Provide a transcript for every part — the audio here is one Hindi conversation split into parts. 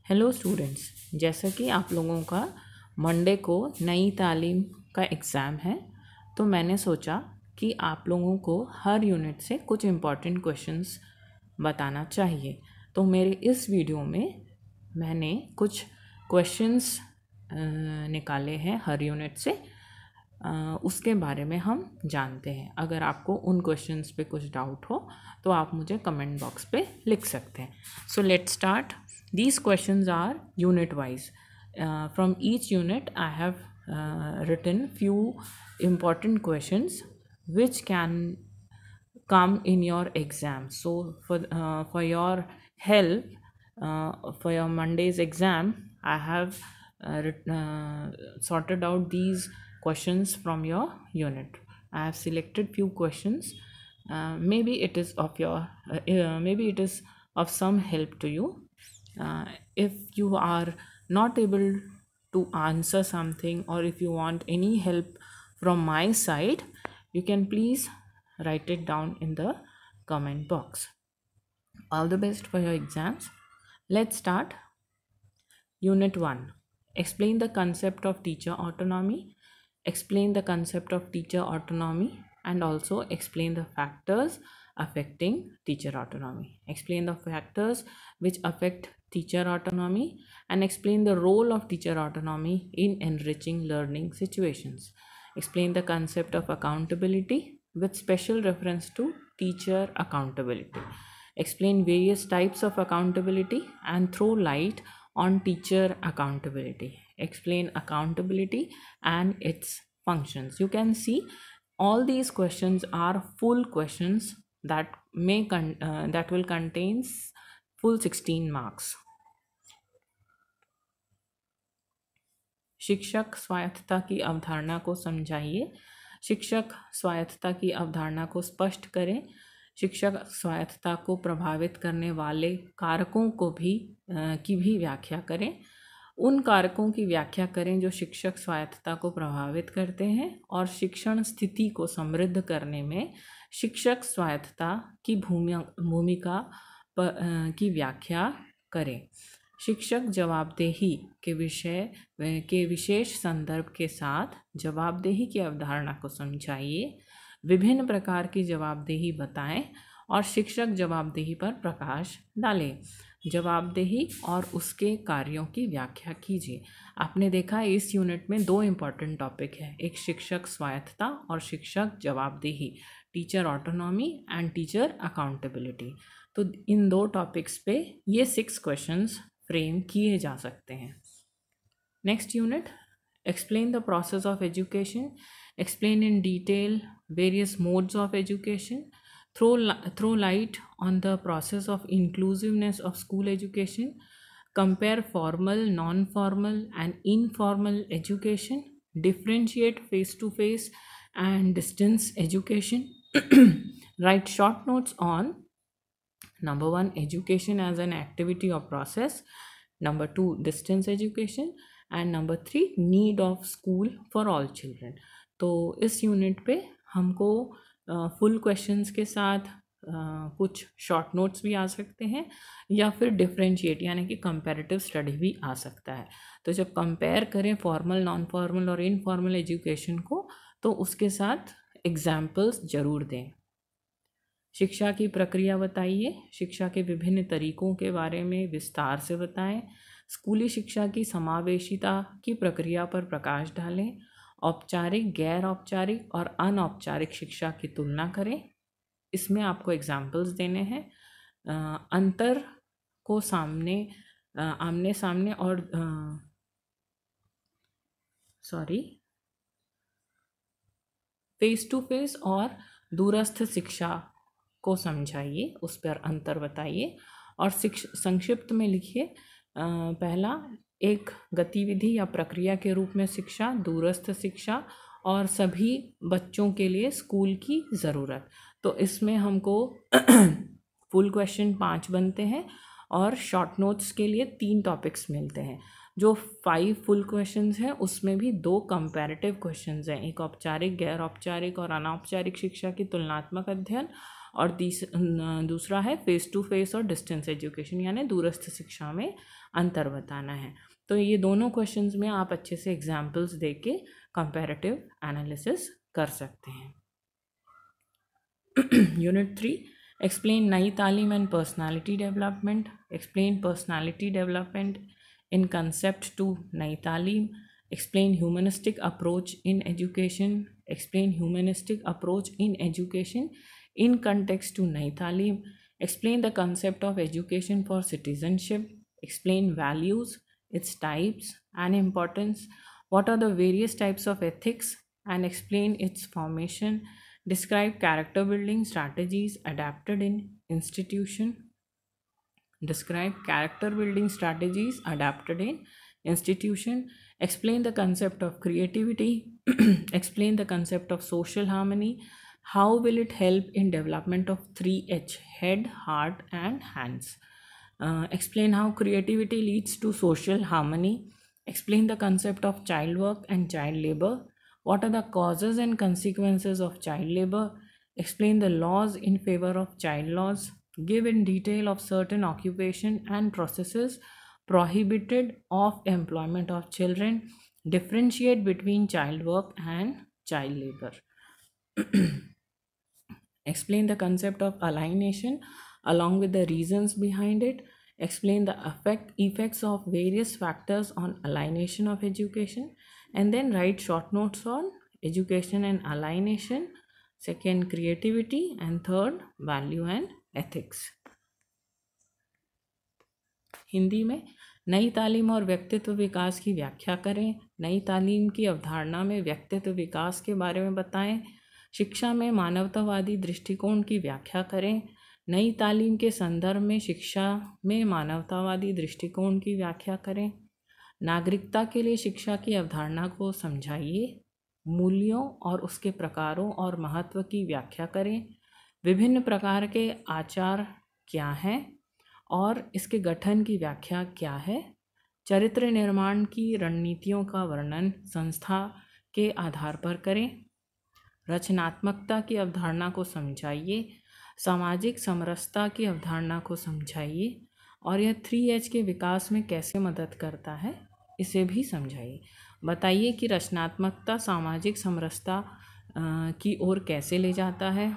हेलो स्टूडेंट्स, जैसा कि आप लोगों का मंडे को नई तालीम का एग्ज़ाम है, तो मैंने सोचा कि आप लोगों को हर यूनिट से कुछ इम्पॉर्टेंट क्वेश्चंस बताना चाहिए। तो मेरे इस वीडियो में मैंने कुछ क्वेश्चंस निकाले हैं हर यूनिट से। उसके बारे में हम जानते हैं। अगर आपको उन क्वेश्चंस पे कुछ डाउट हो तो आप मुझे कमेंट बॉक्स पे लिख सकते हैं। So let's start. These questions are unit wise. From each unit I have written few important questions which can come in your exam. So for your help, for your Monday's exam, I have sorted out these questions from your unit. I have selected few questions. Maybe it is of your maybe it is of some help to you. If you are not able to answer something, or if you want any help from my side, you can please write it down in the comment box. All the best for your exams. Let's start. Unit 1. Explain the concept of teacher autonomy. Explain the concept of teacher autonomy and also explain the factors affecting teacher autonomy. Explain the factors which affect teacher autonomy and explain the role of teacher autonomy in enriching learning situations. Explain the concept of accountability with special reference to teacher accountability. Explain various types of accountability and throw light on teacher accountability. Explain accountability and its functions. You can see all these questions are full questions that that will contain full 16 marks. शिक्षक स्वायत्तता की अवधारणा को समझाइए। शिक्षक स्वायत्तता की अवधारणा को स्पष्ट करें। शिक्षक स्वायत्तता को प्रभावित करने वाले कारकों को की भी व्याख्या करें। उन कारकों की व्याख्या करें जो शिक्षक स्वायत्तता को प्रभावित करते हैं और शिक्षण स्थिति को समृद्ध करने में शिक्षक स्वायत्तता की भूमिका की व्याख्या करें। शिक्षक जवाबदेही के विशेष संदर्भ के साथ जवाबदेही की अवधारणा को समझाइए। विभिन्न प्रकार की जवाबदेही बताएं और शिक्षक जवाबदेही पर प्रकाश डालें। जवाबदेही और उसके कार्यों की व्याख्या कीजिए। आपने देखा इस यूनिट में दो इम्पॉर्टेंट टॉपिक है, एक शिक्षक स्वायत्तता और शिक्षक जवाबदेही, teacher autonomy and teacher accountability. तो इन दो टॉपिक्स पे ये 6 क्वेश्चंस फ्रेम किए जा सकते हैं। Next unit, explain the process of education. Explain in detail various modes of education. Throw light on the process of inclusiveness of school education. Compare formal, non-formal and informal education. Differentiate face-to-face and distance education. Write short notes on number 1, education as an activity or process. Number 2, distance education. And number 3, need of school for all children. तो इस यूनिट पे हमको फुल क्वेश्चंस के साथ कुछ शॉर्ट नोट्स भी आ सकते हैं या फिर डिफरेंशिएट यानी कि कंपैरेटिव स्टडी भी आ सकता है। तो जब कंपेयर करें फॉर्मल, नॉन फॉर्मल और इनफॉर्मल एजुकेशन को, तो उसके साथ एग्जाम्पल्स ज़रूर दें। शिक्षा की प्रक्रिया बताइए। शिक्षा के विभिन्न तरीकों के बारे में विस्तार से बताएं। स्कूली शिक्षा की समावेशिता की प्रक्रिया पर प्रकाश डालें। औपचारिक, गैर औपचारिक और अनौपचारिक शिक्षा की तुलना करें। इसमें आपको एग्जाम्पल्स देने हैं। अंतर को आमने सामने और फेस टू फेस और दूरस्थ शिक्षा को समझाइए, उस पर अंतर बताइए और संक्षिप्त में लिखिए। पहला, एक गतिविधि या प्रक्रिया के रूप में शिक्षा, दूरस्थ शिक्षा और सभी बच्चों के लिए स्कूल की ज़रूरत। तो इसमें हमको फुल क्वेश्चन 5 बनते हैं और शॉर्ट नोट्स के लिए 3 टॉपिक्स मिलते हैं। जो 5 फुल क्वेश्चंस हैं उसमें भी 2 कंपैरेटिव क्वेश्चंस हैं, एक औपचारिक, गैर औपचारिक और अनौपचारिक शिक्षा की तुलनात्मक अध्ययन और दूसरा है फेस टू फेस और डिस्टेंस एजुकेशन, यानी दूरस्थ शिक्षा में अंतर बताना है। तो ये दोनों क्वेश्चंस में आप अच्छे से एग्जाम्पल्स दे के कंपैरेटिव एनालिसिस कर सकते हैं। Unit 3, explain Nai Talim and personality development. Explain personality development in concept to Nai Talim. Explain humanistic approach in education. Explain humanistic approach in education in context to Nai Talim. Explain the concept of education for citizenship. Explain values, its types and importance. What are the various types of ethics and explain its formation. Describe character building strategies adapted in institution. Describe character building strategies adapted in institution. Explain the concept of creativity. Explain the concept of social harmony. How will it help in development of 3H, head, heart and hands. Explain how creativity leads to social harmony. Explain the concept of child work and child labor. What are the causes and consequences of child labor. Explain the laws in favor of child laws. Give in detail of certain occupation and processes prohibited of employment of children. Differentiate between child work and child labor. Explain the concept of alienation along with the reasons behind it. Explain the effects of various factors on alienation of education, and then write short notes on education and alienation. Second, creativity, and third, value and ethics. Hindi में नई तालीम और व्यक्तित्व विकास की व्याख्या करें। नई तालीम की अवधारणा में व्यक्तित्व विकास के बारे में बताएं। शिक्षा में मानवतावादी दृष्टिकोण की व्याख्या करें। नई तालीम के संदर्भ में शिक्षा में मानवतावादी दृष्टिकोण की व्याख्या करें। नागरिकता के लिए शिक्षा की अवधारणा को समझाइए। मूल्यों और उसके प्रकारों और महत्व की व्याख्या करें। विभिन्न प्रकार के आचार क्या हैं और इसके गठन की व्याख्या क्या है। चरित्र निर्माण की रणनीतियों का वर्णन संस्था के आधार पर करें। रचनात्मकता की अवधारणा को समझाइए। सामाजिक समरसता की अवधारणा को समझाइए और यह 3H के विकास में कैसे मदद करता है इसे भी समझाइए। बताइए कि रचनात्मकता सामाजिक समरसता की ओर कैसे ले जाता है।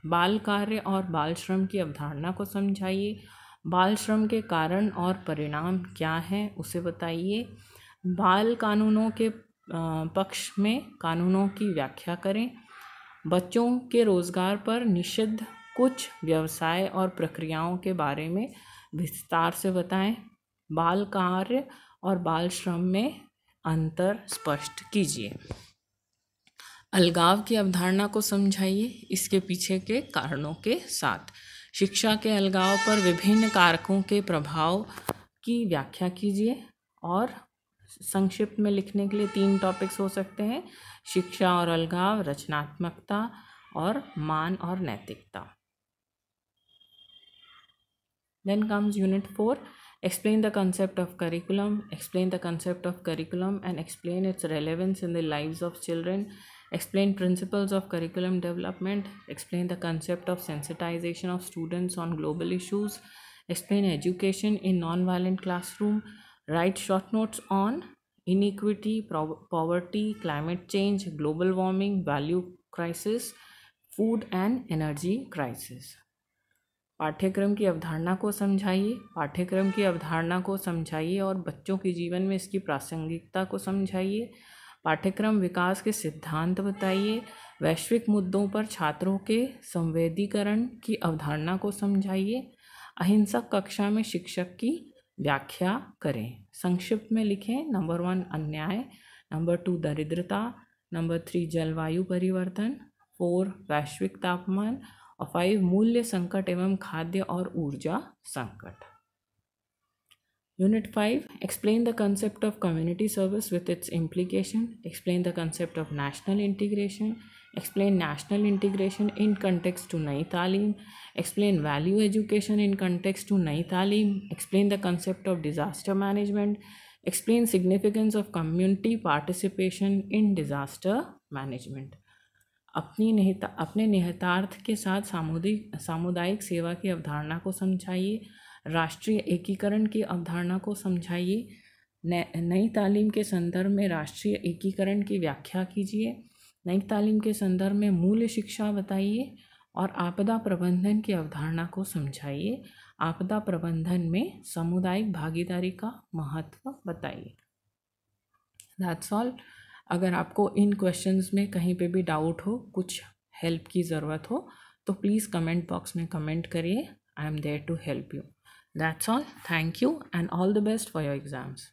बाल कार्य और बाल श्रम की अवधारणा को समझाइए। बाल श्रम के कारण और परिणाम क्या हैं उसे बताइए। बाल कानूनों के पक्ष में कानूनों की व्याख्या करें। बच्चों के रोजगार पर निषिद्ध कुछ व्यवसाय और प्रक्रियाओं के बारे में विस्तार से बताएं। बाल कार्य और बाल श्रम में अंतर स्पष्ट कीजिए। अलगाव की अवधारणा को समझाइए इसके पीछे के कारणों के साथ। शिक्षा के अलगाव पर विभिन्न कारकों के प्रभाव की व्याख्या कीजिए। और संक्षिप्त में लिखने के लिए 3 टॉपिक्स हो सकते हैं: शिक्षा और अलगाव, रचनात्मकता और मान और नैतिकता। Then comes Unit 4. Explain the concept of curriculum. Explain the concept of curriculum and explain its relevance in the lives of children. Explain principles of curriculum development. Explain the concept of sensitization of students on global issues. Explain education in non-violent classroom. Write short notes on inequity, poverty, climate change, global warming, value crisis, food and energy crisis. पाठ्यक्रम की अवधारणा को समझाइए। पाठ्यक्रम की अवधारणा को समझाइए और बच्चों के जीवन में इसकी प्रासंगिकता को समझाइए। पाठ्यक्रम विकास के सिद्धांत बताइए। वैश्विक मुद्दों पर छात्रों के संवेदीकरण की अवधारणा को समझाइए। अहिंसक कक्षा में शिक्षक की व्याख्या करें। संक्षिप्त में लिखें: नंबर 1 अन्याय, नंबर 2 दरिद्रता, नंबर 3 जलवायु परिवर्तन, 4 वैश्विक तापमान और 5 मूल्य संकट एवं खाद्य और ऊर्जा संकट। Unit 5. Explain the concept of community service with its implication. Explain the concept of national integration. Explain national integration in context to Nai Talim. Explain value education in context to Nai Talim. Explain the concept of disaster management. Explain significance of community participation in disaster management. अपने निहितार्थ के साथ सामुदायिक सेवा की अवधारणा को समझाइए। राष्ट्रीय एकीकरण की अवधारणा को समझाइए। नई तालीम के संदर्भ में राष्ट्रीय एकीकरण की व्याख्या कीजिए। नई तालीम के संदर्भ में मूल्य शिक्षा बताइए और आपदा प्रबंधन की अवधारणा को समझाइए। आपदा प्रबंधन में सामुदायिक भागीदारी का महत्व बताइए। That's all. अगर आपको इन क्वेश्चंस में कहीं पे भी डाउट हो, कुछ हेल्प की ज़रूरत हो, तो प्लीज़ कमेंट बॉक्स में कमेंट करिए। I am there to help you. That's all. Thank you and all the best for your exams.